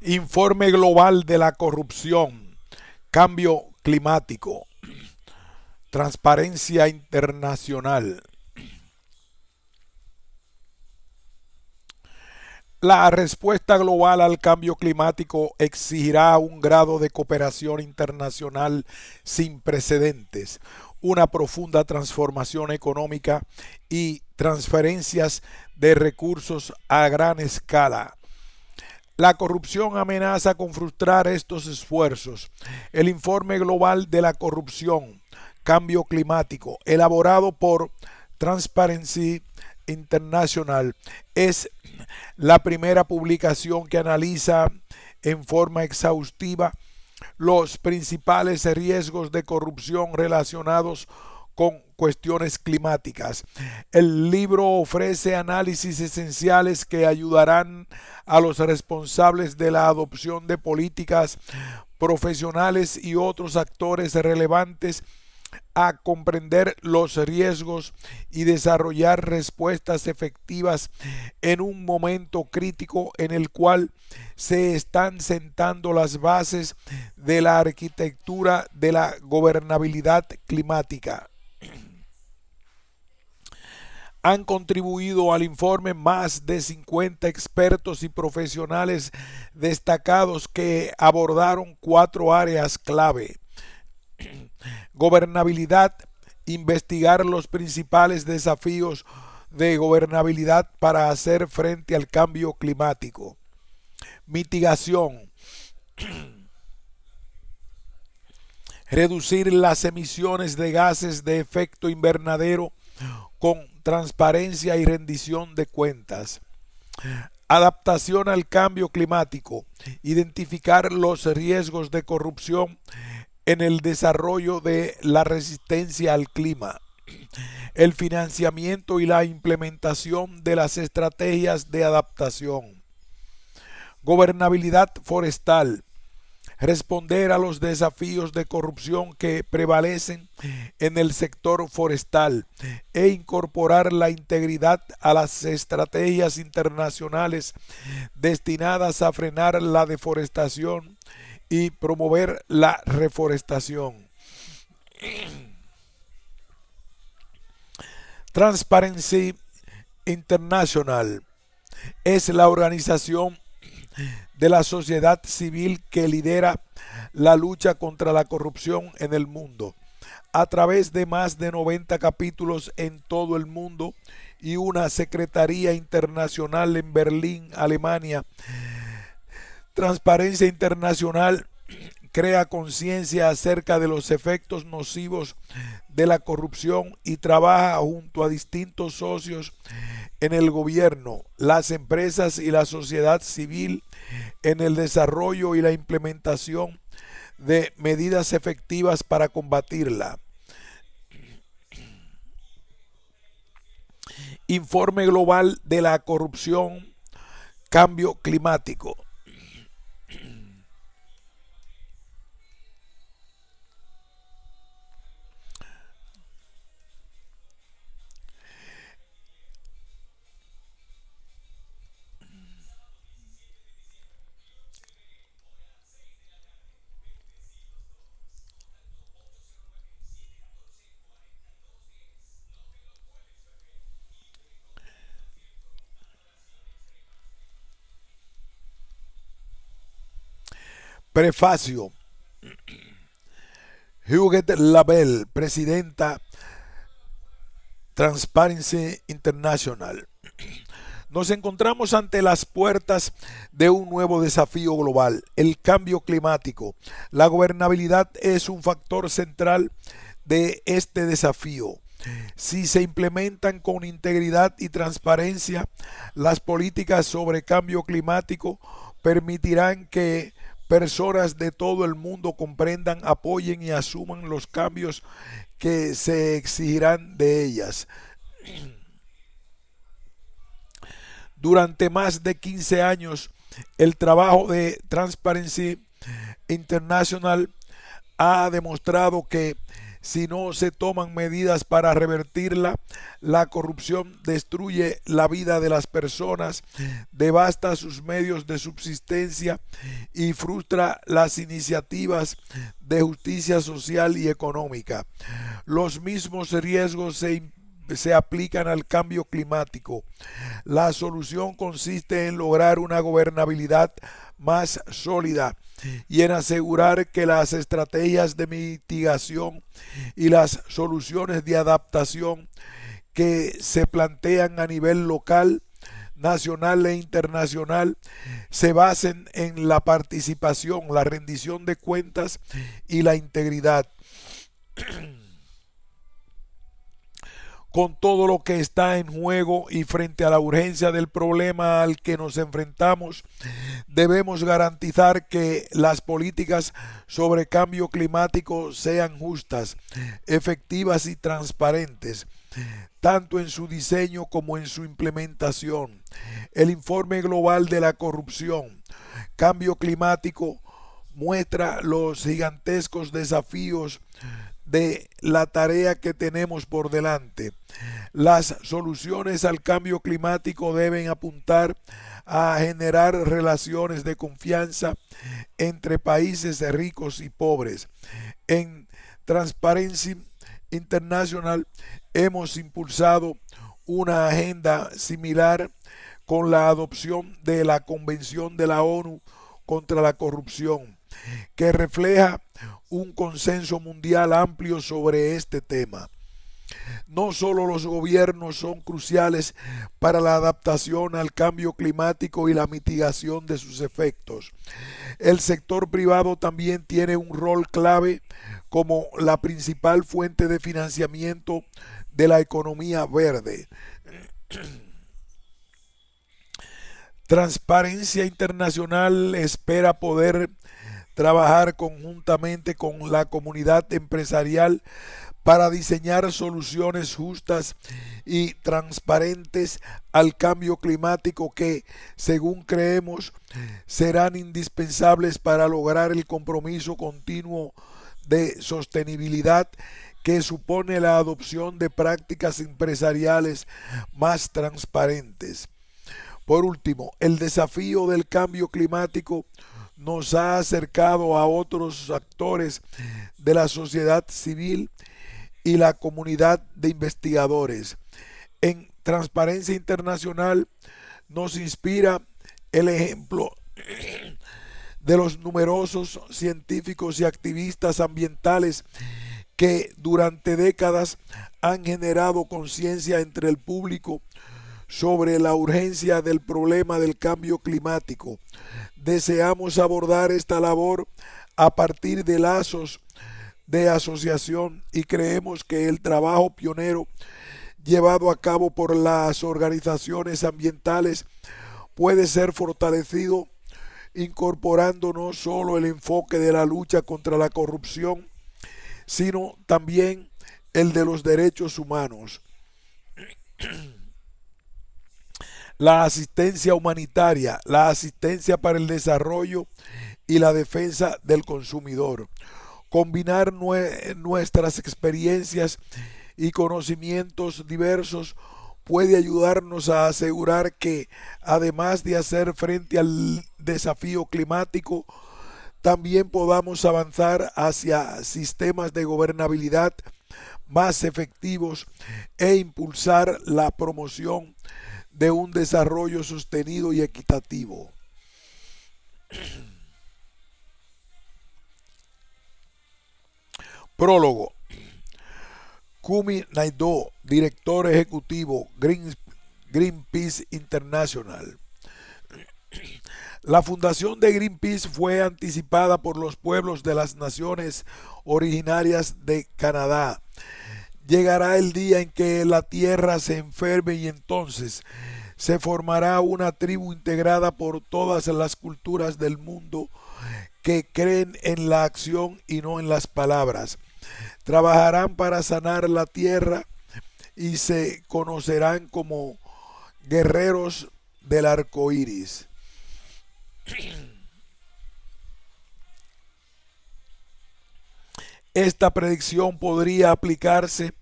Informe global de la corrupción, cambio climático, transparencia internacional. La respuesta global al cambio climático exigirá un grado de cooperación internacional sin precedentes, una profunda transformación económica y transferencias de recursos a gran escala. La corrupción amenaza con frustrar estos esfuerzos. El informe global de la corrupción, cambio climático, elaborado por Transparency International, es la primera publicación que analiza en forma exhaustiva los principales riesgos de corrupción relacionados con cuestiones climáticas. El libro ofrece análisis esenciales que ayudarán a los responsables de la adopción de políticas, profesionales y otros actores relevantes a comprender los riesgos y desarrollar respuestas efectivas en un momento crítico en el cual se están sentando las bases de la arquitectura de la gobernabilidad climática. Han contribuido al informe más de 50 expertos y profesionales destacados que abordaron 4 áreas clave: gobernabilidad, investigar los principales desafíos de gobernabilidad para hacer frente al cambio climático; mitigación, reducir las emisiones de gases de efecto invernadero con transparencia y rendición de cuentas; adaptación al cambio climático, identificar los riesgos de corrupción en el desarrollo de la resistencia al clima; el financiamiento y la implementación de las estrategias de adaptación; gobernabilidad forestal, responder a los desafíos de corrupción que prevalecen en el sector forestal e incorporar la integridad a las estrategias internacionales destinadas a frenar la deforestación y promover la reforestación. Transparency International es la organización de la sociedad civil que lidera la lucha contra la corrupción en el mundo, a través de más de 90 capítulos en todo el mundo y una secretaría internacional en Berlín, Alemania. Transparencia Internacional crea conciencia acerca de los efectos nocivos de la corrupción y trabaja junto a distintos socios en el gobierno, las empresas y la sociedad civil en el desarrollo y la implementación de medidas efectivas para combatirla. Informe global de la corrupción, cambio climático. Prefacio. Huguette Labelle, presidenta Transparency International. Nos encontramos ante las puertas de un nuevo desafío global, el cambio climático. La gobernabilidad es un factor central de este desafío. Si se implementan con integridad y transparencia, las políticas sobre cambio climático permitirán que personas de todo el mundo comprendan, apoyen y asuman los cambios que se exigirán de ellas. Durante más de 15 años, el trabajo de Transparency International ha demostrado que Si no se toman medidas para revertirla, la corrupción destruye la vida de las personas, devasta sus medios de subsistencia y frustra las iniciativas de justicia social y económica. Los mismos riesgos se aplican al cambio climático. La solución consiste en lograr una gobernabilidad más sólida y en asegurar que las estrategias de mitigación y las soluciones de adaptación que se plantean a nivel local, nacional e internacional se basen en la participación, la rendición de cuentas y la integridad. Con todo lo que está en juego y frente a la urgencia del problema al que nos enfrentamos, debemos garantizar que las políticas sobre cambio climático sean justas, efectivas y transparentes, tanto en su diseño como en su implementación. El informe global de la corrupción, cambio climático, muestra los gigantescos desafíos de la tarea que tenemos por delante. Las soluciones al cambio climático deben apuntar a generar relaciones de confianza entre países ricos y pobres. En Transparency International hemos impulsado una agenda similar con la adopción de la Convención de la ONU contra la corrupción, que refleja un consenso mundial amplio sobre este tema. No solo los gobiernos son cruciales para la adaptación al cambio climático y la mitigación de sus efectos. El sector privado también tiene un rol clave como la principal fuente de financiamiento de la economía verde. Transparencia Internacional espera poder trabajar conjuntamente con la comunidad empresarial para diseñar soluciones justas y transparentes al cambio climático que, según creemos, serán indispensables para lograr el compromiso continuo de sostenibilidad que supone la adopción de prácticas empresariales más transparentes. Por último, el desafío del cambio climático nos ha acercado a otros actores de la sociedad civil y la comunidad de investigadores. En Transparencia Internacional nos inspira el ejemplo de los numerosos científicos y activistas ambientales que durante décadas han generado conciencia entre el público sobre la urgencia del problema del cambio climático. Deseamos abordar esta labor a partir de lazos de asociación y creemos que el trabajo pionero llevado a cabo por las organizaciones ambientales puede ser fortalecido incorporando no solo el enfoque de la lucha contra la corrupción, sino también el de los derechos humanos, la asistencia humanitaria, la asistencia para el desarrollo y la defensa del consumidor. Combinar nuestras experiencias y conocimientos diversos puede ayudarnos a asegurar que, además de hacer frente al desafío climático, también podamos avanzar hacia sistemas de gobernabilidad más efectivos e impulsar la promoción de un desarrollo sostenido y equitativo. Prólogo. Kumi Naidoo, director ejecutivo Greenpeace International. La fundación de Greenpeace fue anticipada por los pueblos de las naciones originarias de Canadá. Llegará el día en que la tierra se enferme y entonces se formará una tribu integrada por todas las culturas del mundo que creen en la acción y no en las palabras. Trabajarán para sanar la tierra y se conocerán como guerreros del arco iris. Esta predicción podría aplicarse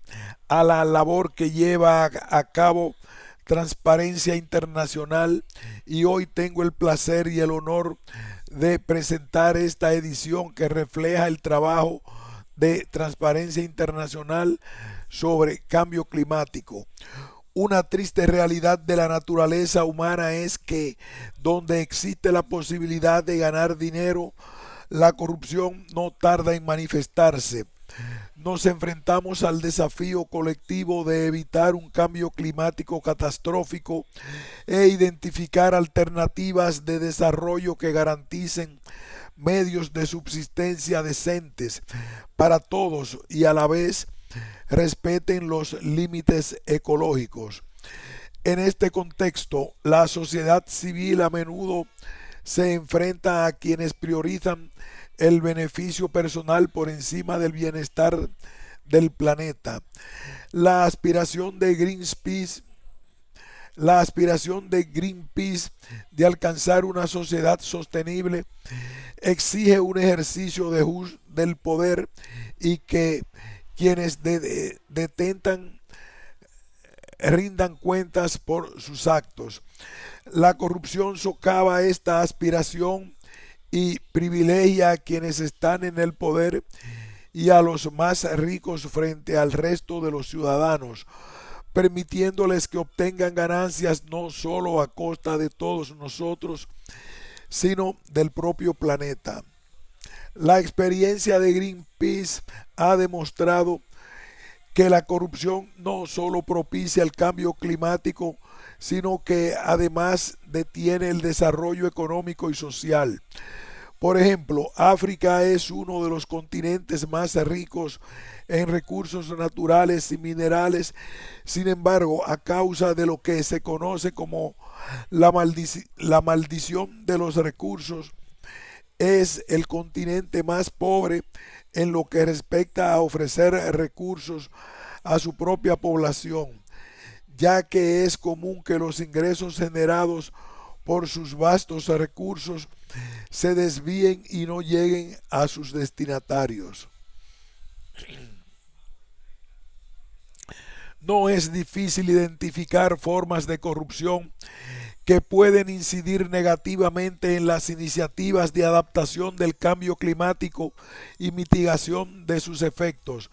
a la labor que lleva a cabo Transparencia Internacional, y hoy tengo el placer y el honor de presentar esta edición que refleja el trabajo de Transparencia Internacional sobre cambio climático. Una triste realidad de la naturaleza humana es que donde existe la posibilidad de ganar dinero, la corrupción no tarda en manifestarse. Nos enfrentamos al desafío colectivo de evitar un cambio climático catastrófico e identificar alternativas de desarrollo que garanticen medios de subsistencia decentes para todos y a la vez respeten los límites ecológicos. En este contexto, la sociedad civil a menudo se enfrenta a quienes priorizan el beneficio personal por encima del bienestar del planeta. La aspiración de Greenpeace la aspiración de Greenpeace de alcanzar una sociedad sostenible exige un ejercicio del poder y que quienes detentan rindan cuentas por sus actos. La corrupción socava esta aspiración y privilegia a quienes están en el poder y a los más ricos frente al resto de los ciudadanos, permitiéndoles que obtengan ganancias no solo a costa de todos nosotros, sino del propio planeta. La experiencia de Greenpeace ha demostrado que la corrupción no solo propicia el cambio climático, sino que además detiene el desarrollo económico y social. Por ejemplo, África es uno de los continentes más ricos en recursos naturales y minerales. Sin embargo, a causa de lo que se conoce como la maldición de los recursos, es el continente más pobre en lo que respecta a ofrecer recursos a su propia población, ya que es común que los ingresos generados por sus vastos recursos se desvíen y no lleguen a sus destinatarios. No es difícil identificar formas de corrupción que pueden incidir negativamente en las iniciativas de adaptación del cambio climático y mitigación de sus efectos.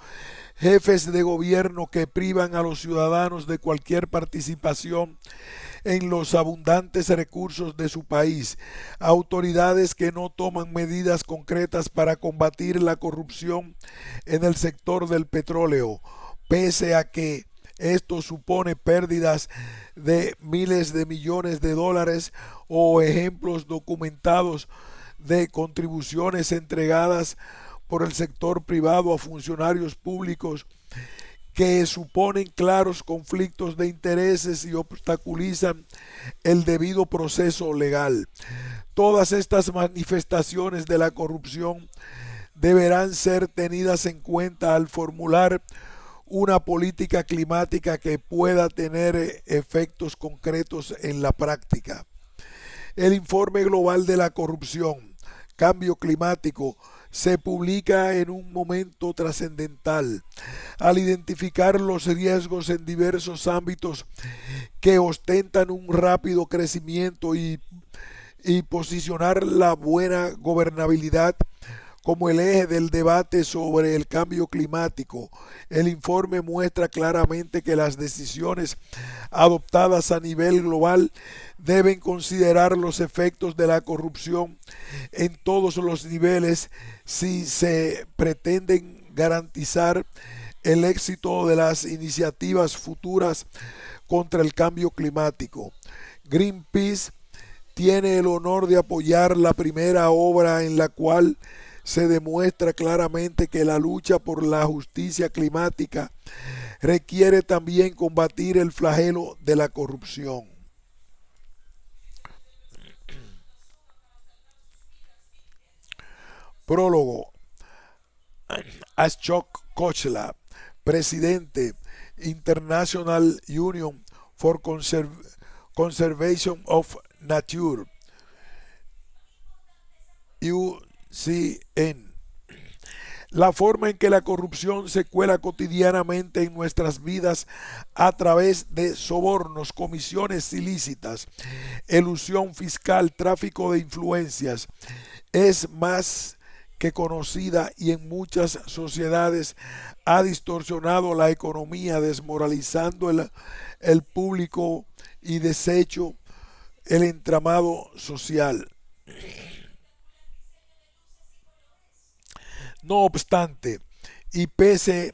Jefes de gobierno que privan a los ciudadanos de cualquier participación en los abundantes recursos de su país, autoridades que no toman medidas concretas para combatir la corrupción en el sector del petróleo, pese a que esto supone pérdidas de miles de millones de dólares, o ejemplos documentados de contribuciones entregadas por el sector privado a funcionarios públicos que suponen claros conflictos de intereses y obstaculizan el debido proceso legal. Todas estas manifestaciones de la corrupción deberán ser tenidas en cuenta al formular una política climática que pueda tener efectos concretos en la práctica. El informe global de la corrupción, cambio climático, se publica en un momento trascendental al identificar los riesgos en diversos ámbitos que ostentan un rápido crecimiento y posicionar la buena gobernabilidad como el eje del debate sobre el cambio climático. El informe muestra claramente que las decisiones adoptadas a nivel global deben considerar los efectos de la corrupción en todos los niveles si se pretenden garantizar el éxito de las iniciativas futuras contra el cambio climático. Greenpeace tiene el honor de apoyar la primera obra en la cual se demuestra claramente que la lucha por la justicia climática requiere también combatir el flagelo de la corrupción. Prólogo. Ashok Kochla, presidente International Union for Conservation of Nature, UCN. La forma en que la corrupción se cuela cotidianamente en nuestras vidas a través de sobornos, comisiones ilícitas, elusión fiscal, tráfico de influencias, es más que conocida y en muchas sociedades ha distorsionado la economía, desmoralizando el público y deshecho el entramado social. No obstante, y pese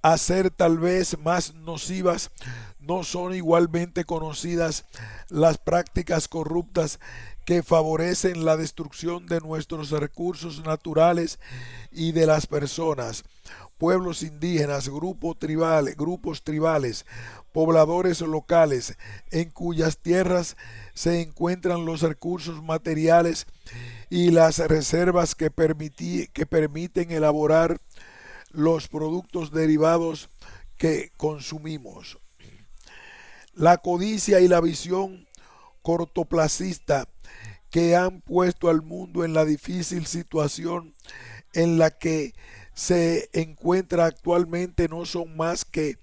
a ser tal vez más nocivas, no son igualmente conocidas las prácticas corruptas que favorecen la destrucción de nuestros recursos naturales y de las personas, pueblos indígenas, grupos tribales, pobladores locales, en cuyas tierras se encuentran los recursos materiales y las reservas que permiten elaborar los productos derivados que consumimos. La codicia y la visión cortoplacista que han puesto al mundo en la difícil situación en la que se encuentra actualmente no son más que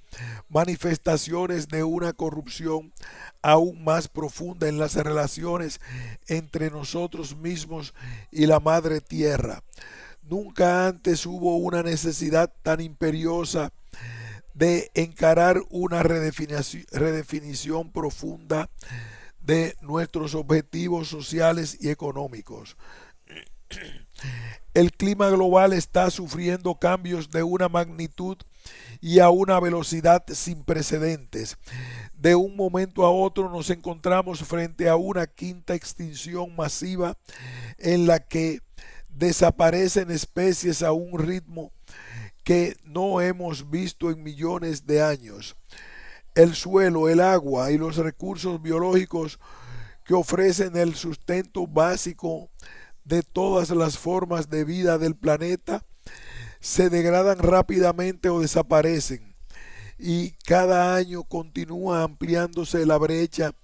manifestaciones de una corrupción aún más profunda en las relaciones entre nosotros mismos y la madre tierra. Nunca antes hubo una necesidad tan imperiosa de encarar una redefinición profunda de nuestros objetivos sociales y económicos. El clima global está sufriendo cambios de una magnitud y a una velocidad sin precedentes. De un momento a otro nos encontramos frente a una quinta extinción masiva en la que desaparecen especies a un ritmo que no hemos visto en millones de años. El suelo, el agua y los recursos biológicos que ofrecen el sustento básico de todas las formas de vida del planeta se degradan rápidamente o desaparecen, y cada año continúa ampliándose la brecha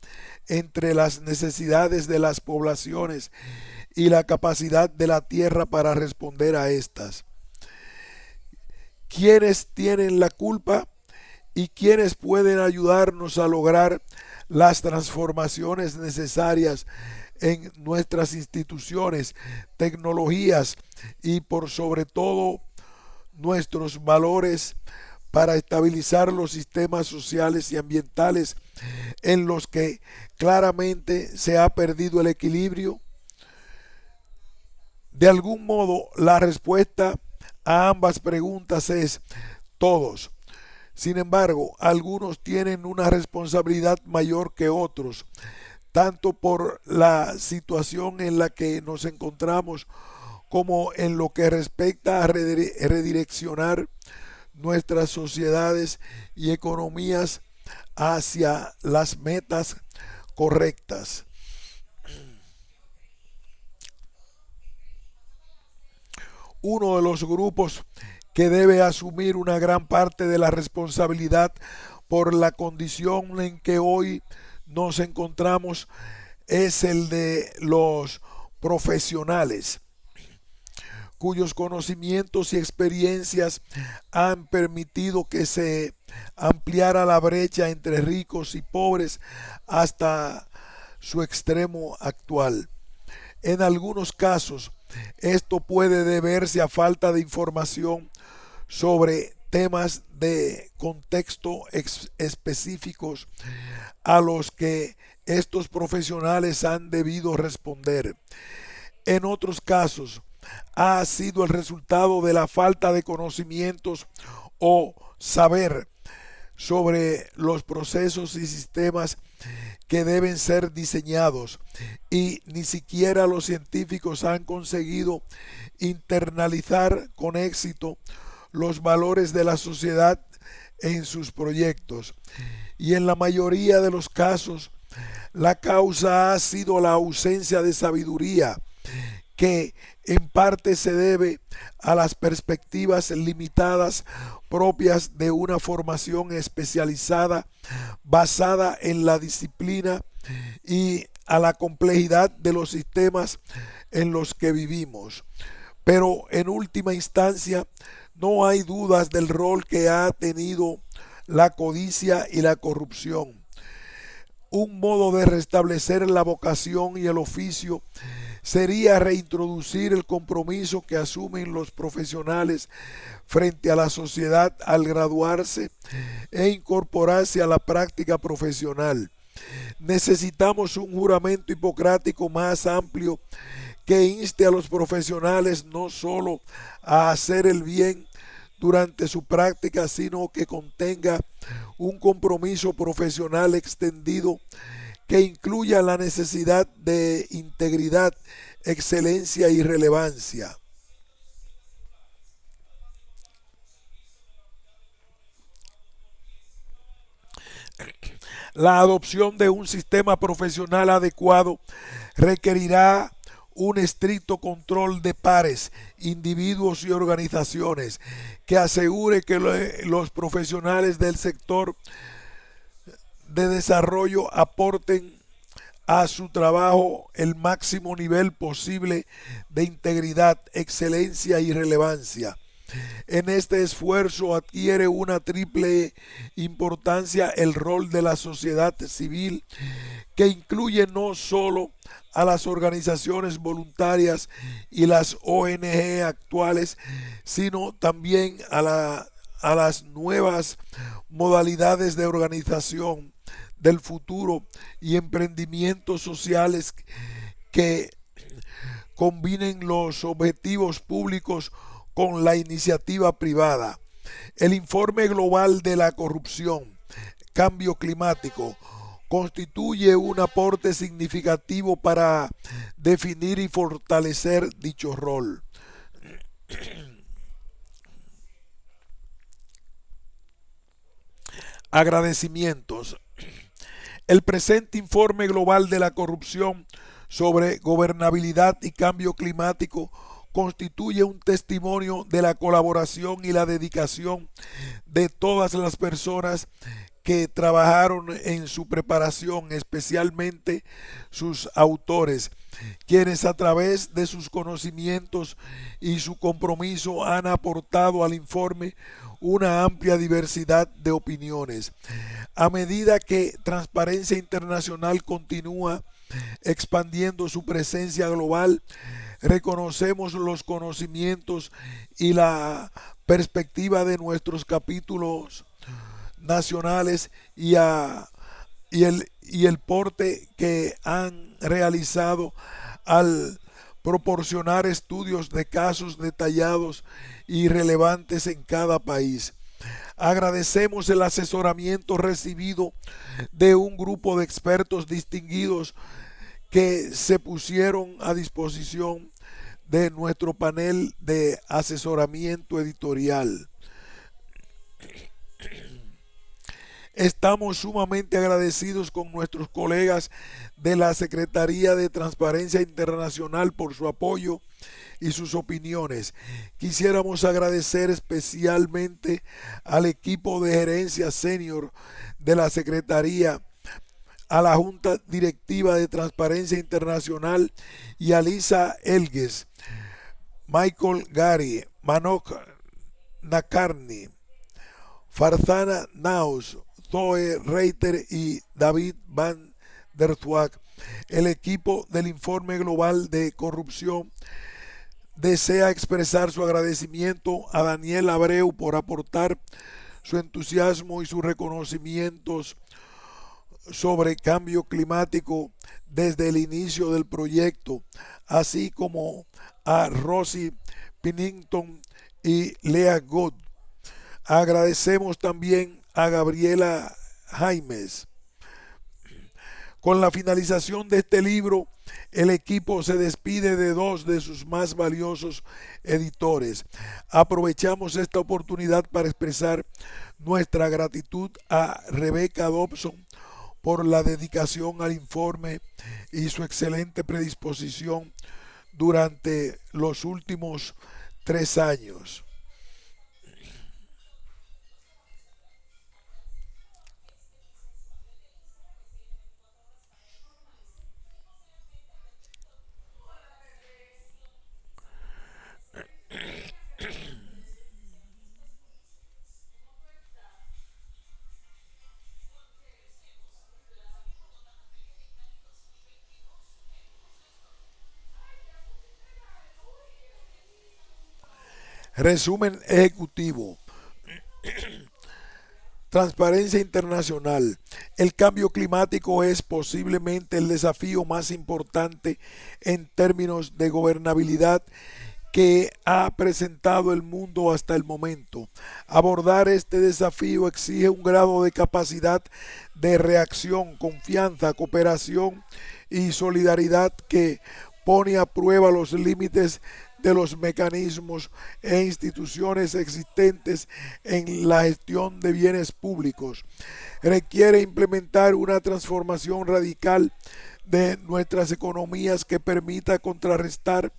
entre las necesidades de las poblaciones y la capacidad de la Tierra para responder a estas. ¿Quiénes tienen la culpa y quiénes pueden ayudarnos a lograr las transformaciones necesarias en nuestras instituciones, tecnologías y por sobre todo nuestros valores para estabilizar los sistemas sociales y ambientales en los que claramente se ha perdido el equilibrio? De algún modo, la respuesta a ambas preguntas es todos. Sin embargo, algunos tienen una responsabilidad mayor que otros, tanto por la situación en la que nos encontramos como en lo que respecta a redireccionar nuestras sociedades y economías hacia las metas correctas. Uno de los grupos que debe asumir una gran parte de la responsabilidad por la condición en que hoy nos encontramos es el de los profesionales, cuyos conocimientos y experiencias han permitido que se ampliara la brecha entre ricos y pobres hasta su extremo actual. En algunos casos, esto puede deberse a falta de información sobre temas de contexto específicos a los que estos profesionales han debido responder. En otros casos, ha sido el resultado de la falta de conocimientos o saber sobre los procesos y sistemas que deben ser diseñados, y ni siquiera los científicos han conseguido internalizar con éxito los valores de la sociedad en sus proyectos. Y en la mayoría de los casos, la causa ha sido la ausencia de sabiduría, que en parte se debe a las perspectivas limitadas propias de una formación especializada basada en la disciplina y a la complejidad de los sistemas en los que vivimos. pero en última instancia no hay dudas del rol que ha tenido la codicia y la corrupción. Un modo de restablecer la vocación y el oficio sería reintroducir el compromiso que asumen los profesionales frente a la sociedad al graduarse e incorporarse a la práctica profesional. Necesitamos un juramento hipocrático más amplio que inste a los profesionales no solo a hacer el bien durante su práctica, sino que contenga un compromiso profesional extendido que incluya la necesidad de integridad, excelencia y relevancia. La adopción de un sistema profesional adecuado requerirá un estricto control de pares, individuos y organizaciones que asegure que los profesionales del sector de desarrollo aporten a su trabajo el máximo nivel posible de integridad, excelencia y relevancia. En este esfuerzo adquiere una triple importancia el rol de la sociedad civil, que incluye no solo a las organizaciones voluntarias y las ONG actuales, sino también a las nuevas modalidades de organización del futuro y emprendimientos sociales que combinen los objetivos públicos con la iniciativa privada. El informe global de la corrupción, cambio climático, constituye un aporte significativo para definir y fortalecer dicho rol. Agradecimientos. El presente informe global de la corrupción sobre gobernabilidad y cambio climático constituye un testimonio de la colaboración y la dedicación de todas las personas que trabajaron en su preparación, especialmente sus autores, quienes a través de sus conocimientos y su compromiso han aportado al informe una amplia diversidad de opiniones. A medida que Transparencia Internacional continúa expandiendo su presencia global, reconocemos los conocimientos y la perspectiva de nuestros capítulos nacionales y el porte que han realizado al proporcionar estudios de casos detallados y relevantes en cada país. Agradecemos el asesoramiento recibido de un grupo de expertos distinguidos que se pusieron a disposición de nuestro panel de asesoramiento editorial. Estamos sumamente agradecidos con nuestros colegas de la Secretaría de Transparencia Internacional por su apoyo y sus opiniones. Quisiéramos agradecer especialmente al equipo de gerencia senior de la Secretaría, a la Junta Directiva de Transparencia Internacional y a Lisa Elgues, Michael Gary, Manoj Nakarni, Farzana Naus, Zoe Reiter y David Van der Zwaag. El equipo del Informe Global de Corrupción desea expresar su agradecimiento a Daniel Abreu por aportar su entusiasmo y sus reconocimientos sobre cambio climático desde el inicio del proyecto, así como a Rosie Pennington y Lea Good. Agradecemos también a Gabriela Jaimes. Con la finalización de este libro, el equipo se despide de dos de sus más valiosos editores. Aprovechamos esta oportunidad para expresar nuestra gratitud a Rebecca Dobson por la dedicación al informe y su excelente predisposición durante los últimos 3 años. Resumen ejecutivo. Transparencia internacional. El cambio climático es posiblemente el desafío más importante en términos de gobernabilidad que ha presentado el mundo hasta el momento. Abordar este desafío exige un grado de capacidad de reacción, confianza, cooperación y solidaridad que pone a prueba los límites de los mecanismos e instituciones existentes en la gestión de bienes públicos. Requiere implementar una transformación radical de nuestras economías que permita contrarrestar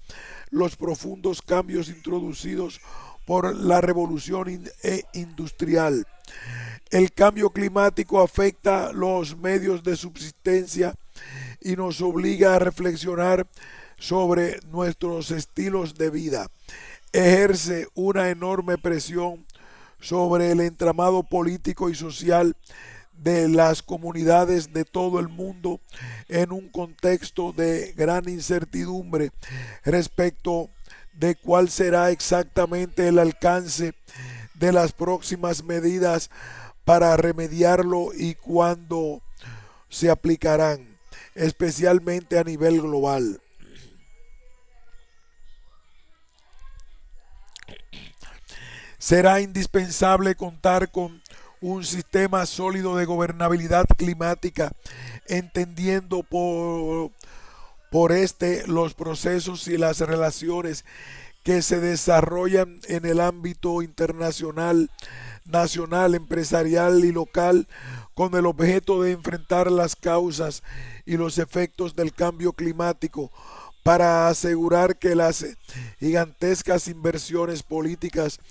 los profundos cambios introducidos por la revolución industrial. El cambio climático afecta los medios de subsistencia y nos obliga a reflexionar sobre nuestros estilos de vida. Ejerce una enorme presión sobre el entramado político y social de las comunidades de todo el mundo en un contexto de gran incertidumbre respecto de cuál será exactamente el alcance de las próximas medidas para remediarlo y cuándo se aplicarán, especialmente a nivel global. Será indispensable contar con un sistema sólido de gobernabilidad climática, entendiendo por este los procesos y las relaciones que se desarrollan en el ámbito internacional, nacional, empresarial y local, con el objeto de enfrentar las causas y los efectos del cambio climático para asegurar que las gigantescas inversiones políticas,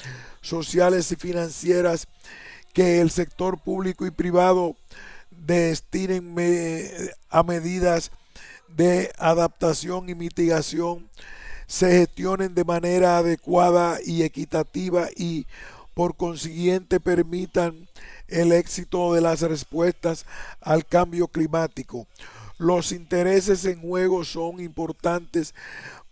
sociales y financieras que el sector público y privado destinen a medidas de adaptación y mitigación se gestionen de manera adecuada y equitativa y por consiguiente permitan el éxito de las respuestas al cambio climático. Los intereses en juego son importantes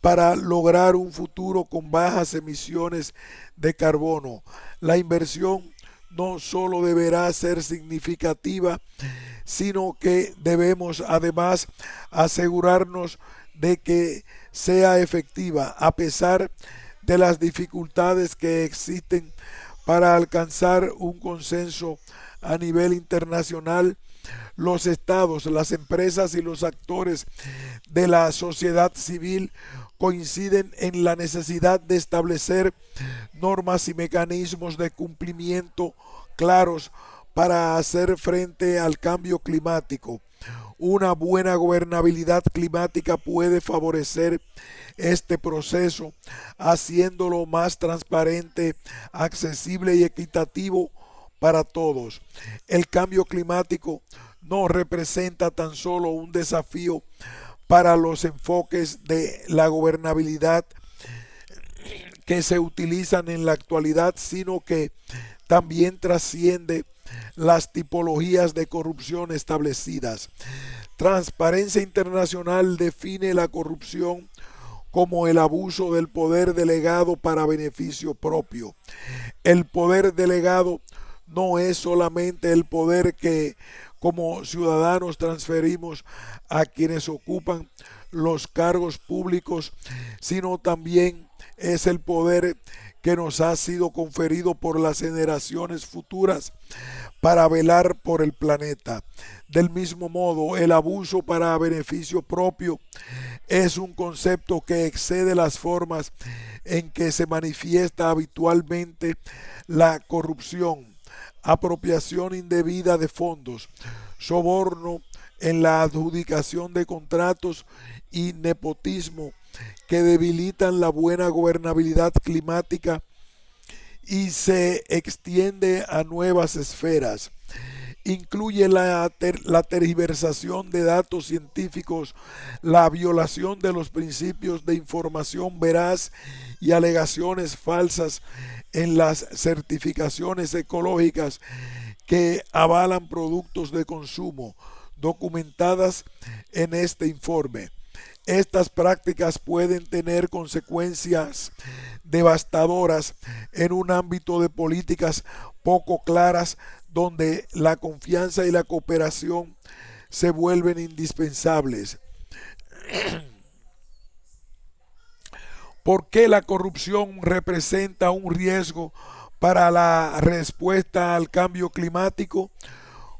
para lograr un futuro con bajas emisiones de carbono. La inversión no solo deberá ser significativa, sino que debemos además asegurarnos de que sea efectiva a pesar de las dificultades que existen para alcanzar un consenso a nivel internacional. Los estados, las empresas y los actores de la sociedad civil coinciden en la necesidad de establecer normas y mecanismos de cumplimiento claros para hacer frente al cambio climático. Una buena gobernabilidad climática puede favorecer este proceso, haciéndolo más transparente, accesible y equitativo para todos. El cambio climático no representa tan solo un desafío para los enfoques de la gobernabilidad que se utilizan en la actualidad, sino que también trasciende las tipologías de corrupción establecidas. Transparencia Internacional define la corrupción como el abuso del poder delegado para beneficio propio. El poder delegado no es solamente el poder que como ciudadanos transferimos a quienes ocupan los cargos públicos, sino también es el poder que nos ha sido conferido por las generaciones futuras para velar por el planeta. Del mismo modo, el abuso para beneficio propio es un concepto que excede las formas en que se manifiesta habitualmente la corrupción, apropiación indebida de fondos, soborno en la adjudicación de contratos y nepotismo que debilitan la buena gobernabilidad climática y se extiende a nuevas esferas. Incluye la tergiversación de datos científicos, la violación de los principios de información veraz y alegaciones falsas en las certificaciones ecológicas que avalan productos de consumo, documentadas en este informe. Estas prácticas pueden tener consecuencias devastadoras en un ámbito de políticas poco claras donde la confianza y la cooperación se vuelven indispensables. ¿Por qué la corrupción representa un riesgo para la respuesta al cambio climático?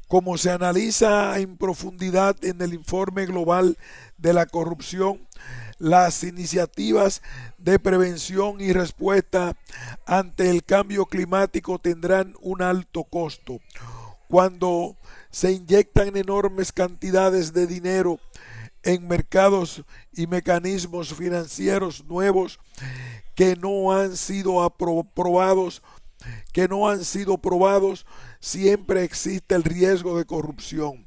Como se analiza en profundidad en el informe global de la corrupción, las iniciativas de prevención y respuesta ante el cambio climático tendrán un alto costo. Cuando se inyectan enormes cantidades de dinero en mercados y mecanismos financieros nuevos que no han sido aprobados, siempre existe el riesgo de corrupción.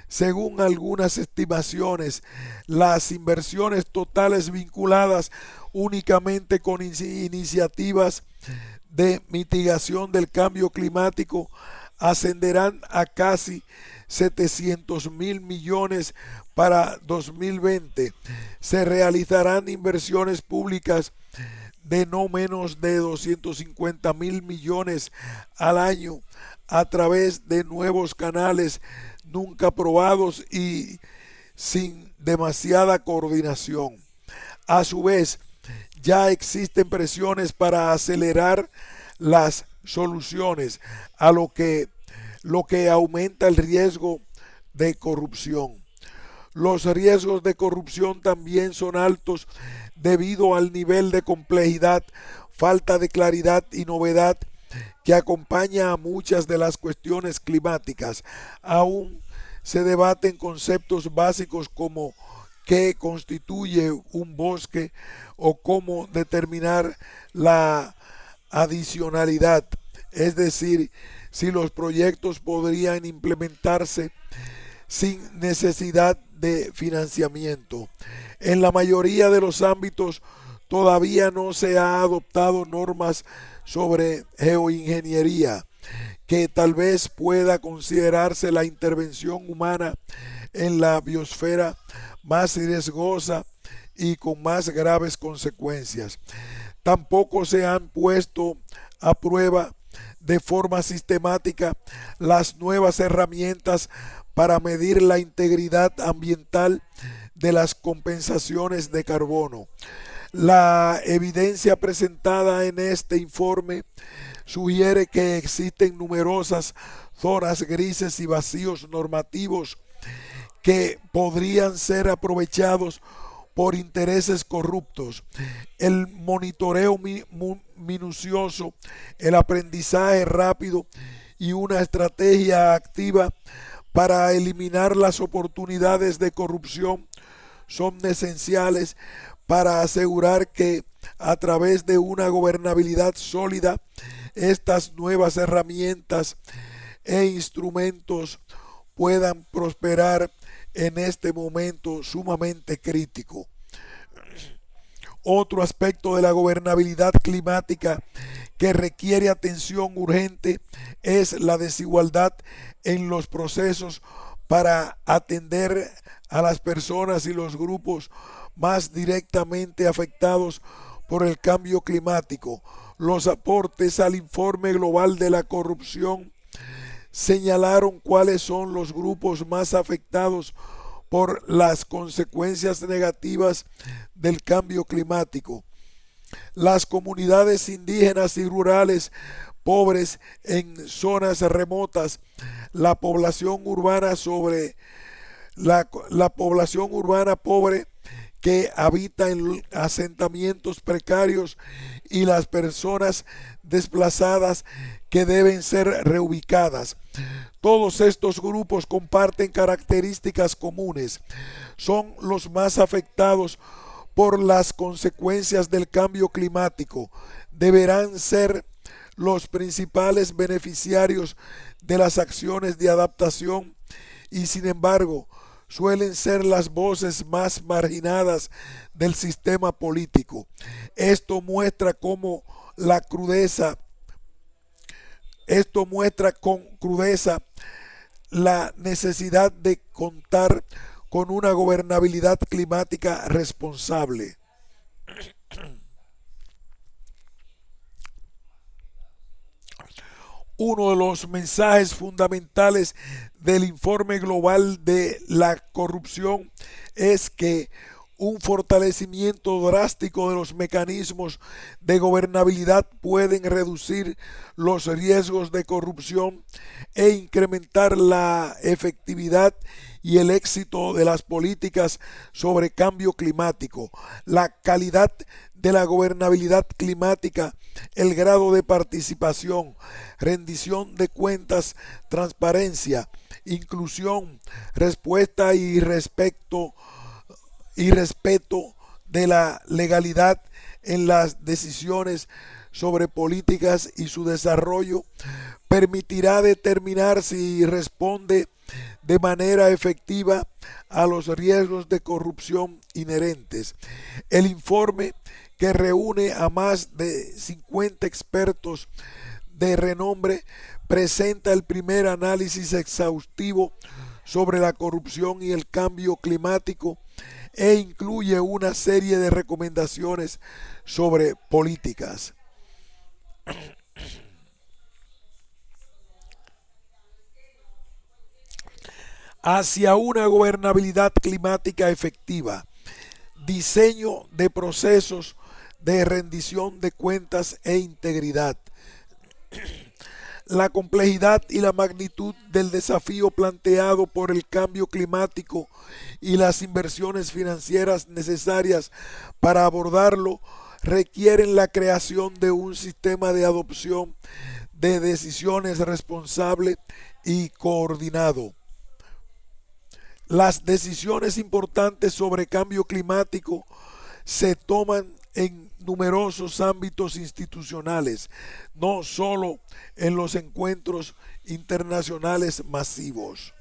Según algunas estimaciones, las inversiones totales vinculadas únicamente con iniciativas de mitigación del cambio climático ascenderán a casi 700.000 millones para 2020. Se realizarán inversiones públicas de no menos de 250.000 millones al año a través de nuevos canales nunca probados y sin demasiada coordinación. A su vez, ya existen presiones para acelerar las soluciones, lo que aumenta el riesgo de corrupción. Los riesgos de corrupción también son altos debido al nivel de complejidad, falta de claridad y novedad que acompaña a muchas de las cuestiones climáticas. Aún se debaten conceptos básicos como qué constituye un bosque o cómo determinar la adicionalidad, es decir, si los proyectos podrían implementarse sin necesidad de financiamiento. En la mayoría de los ámbitos todavía no se ha adoptado normas sobre geoingeniería, que tal vez pueda considerarse la intervención humana en la biosfera más riesgosa y con más graves consecuencias. Tampoco se han puesto a prueba de forma sistemática las nuevas herramientas para medir la integridad ambiental de las compensaciones de carbono. La evidencia presentada en este informe sugiere que existen numerosas zonas grises y vacíos normativos que podrían ser aprovechados por intereses corruptos. El monitoreo minucioso, el aprendizaje rápido y una estrategia activa para eliminar las oportunidades de corrupción son esenciales para asegurar que a través de una gobernabilidad sólida, estas nuevas herramientas e instrumentos puedan prosperar en este momento sumamente crítico. Otro aspecto de la gobernabilidad climática que requiere atención urgente es la desigualdad en los procesos para atender a las personas y los grupos más directamente afectados por el cambio climático. Los aportes al informe global de la corrupción señalaron cuáles son los grupos más afectados por las consecuencias negativas del cambio climático. Las comunidades indígenas y rurales pobres en zonas remotas, la población urbana la población urbana pobre que habita en asentamientos precarios y las personas desplazadas que deben ser reubicadas. Todos estos grupos comparten características comunes. Son los más afectados por las consecuencias del cambio climático. Deberán ser los principales beneficiarios de las acciones de adaptación y, sin embargo, suelen ser las voces más marginadas del sistema político. Esto muestra con crudeza la necesidad de contar con una gobernabilidad climática responsable. Uno de los mensajes fundamentales del informe global de la corrupción es que un fortalecimiento drástico de los mecanismos de gobernabilidad pueden reducir los riesgos de corrupción e incrementar la efectividad y el éxito de las políticas sobre cambio climático. La calidad de la gobernabilidad climática, el grado de participación, rendición de cuentas, transparencia, inclusión, respuesta y respeto de la legalidad en las decisiones sobre políticas y su desarrollo permitirá determinar si responde de manera efectiva a los riesgos de corrupción inherentes. El informe, que reúne a más de 50 expertos de renombre, presenta el primer análisis exhaustivo sobre la corrupción y el cambio climático e incluye una serie de recomendaciones sobre políticas. Hacia una gobernabilidad climática efectiva, diseño de procesos de rendición de cuentas e integridad. La complejidad y la magnitud del desafío planteado por el cambio climático y las inversiones financieras necesarias para abordarlo requieren la creación de un sistema de adopción de decisiones responsable y coordinado. Las decisiones importantes sobre cambio climático se toman en numerosos ámbitos institucionales, no solo en los encuentros internacionales masivos.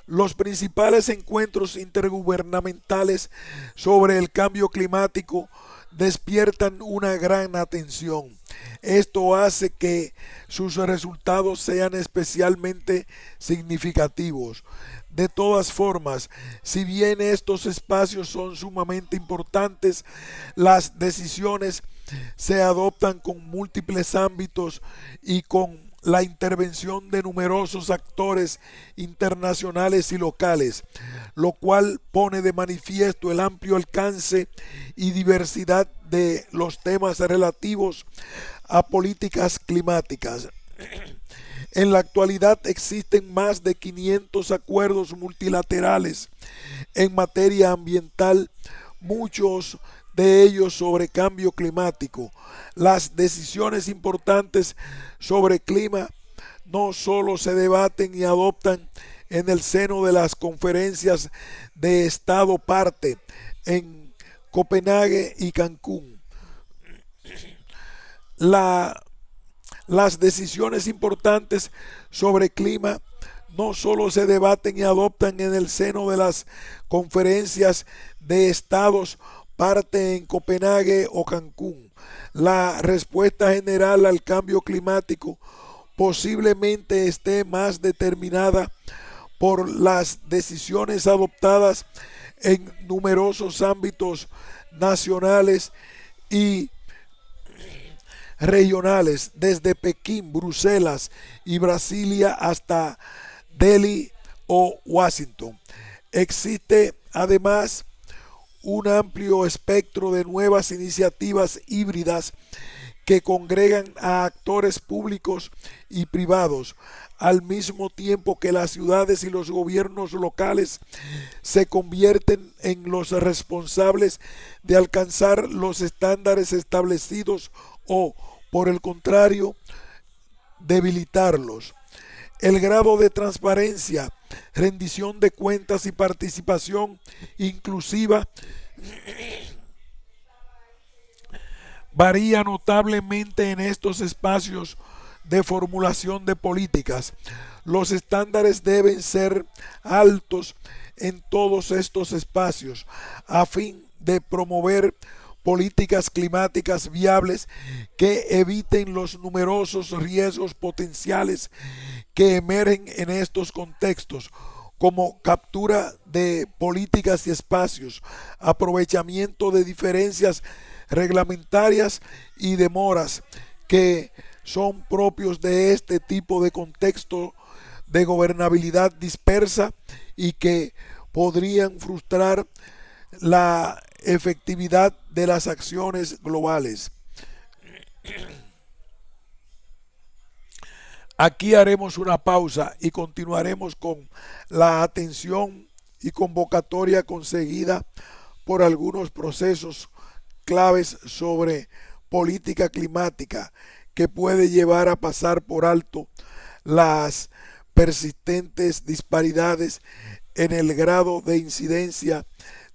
Los principales encuentros intergubernamentales sobre el cambio climático despiertan una gran atención. Esto hace que sus resultados sean especialmente significativos. De todas formas, si bien estos espacios son sumamente importantes, las decisiones se adoptan con múltiples ámbitos y con la intervención de numerosos actores internacionales y locales, lo cual pone de manifiesto el amplio alcance y diversidad de los temas relativos a políticas climáticas. En la actualidad existen más de 500 acuerdos multilaterales en materia ambiental, muchos de ellos sobre cambio climático. Las decisiones importantes sobre clima no solo se debaten y adoptan en el seno de las conferencias de Estado parte en Copenhague y Cancún. Las decisiones importantes sobre clima no solo se debaten y adoptan en el seno de las conferencias de estados parte en Copenhague o Cancún. La respuesta general al cambio climático posiblemente esté más determinada por las decisiones adoptadas en numerosos ámbitos nacionales y regionales, desde Pekín, Bruselas y Brasilia hasta Delhi o Washington. Existe además un amplio espectro de nuevas iniciativas híbridas que congregan a actores públicos y privados, al mismo tiempo que las ciudades y los gobiernos locales se convierten en los responsables de alcanzar los estándares establecidos o, por el contrario, debilitarlos. El grado de transparencia, rendición de cuentas y participación inclusiva varía notablemente en estos espacios de formulación de políticas. Los estándares deben ser altos en todos estos espacios a fin de promover políticas climáticas viables que eviten los numerosos riesgos potenciales que emergen en estos contextos, como captura de políticas y espacios, aprovechamiento de diferencias reglamentarias y demoras que son propios de este tipo de contexto de gobernabilidad dispersa y que podrían frustrar la efectividad de las acciones globales. Aquí haremos una pausa y continuaremos con la atención y convocatoria conseguida por algunos procesos claves sobre política climática que puede llevar a pasar por alto las persistentes disparidades en el grado de incidencia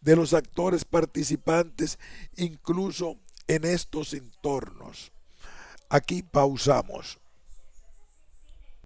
de los actores participantes incluso en estos entornos. Aquí pausamos.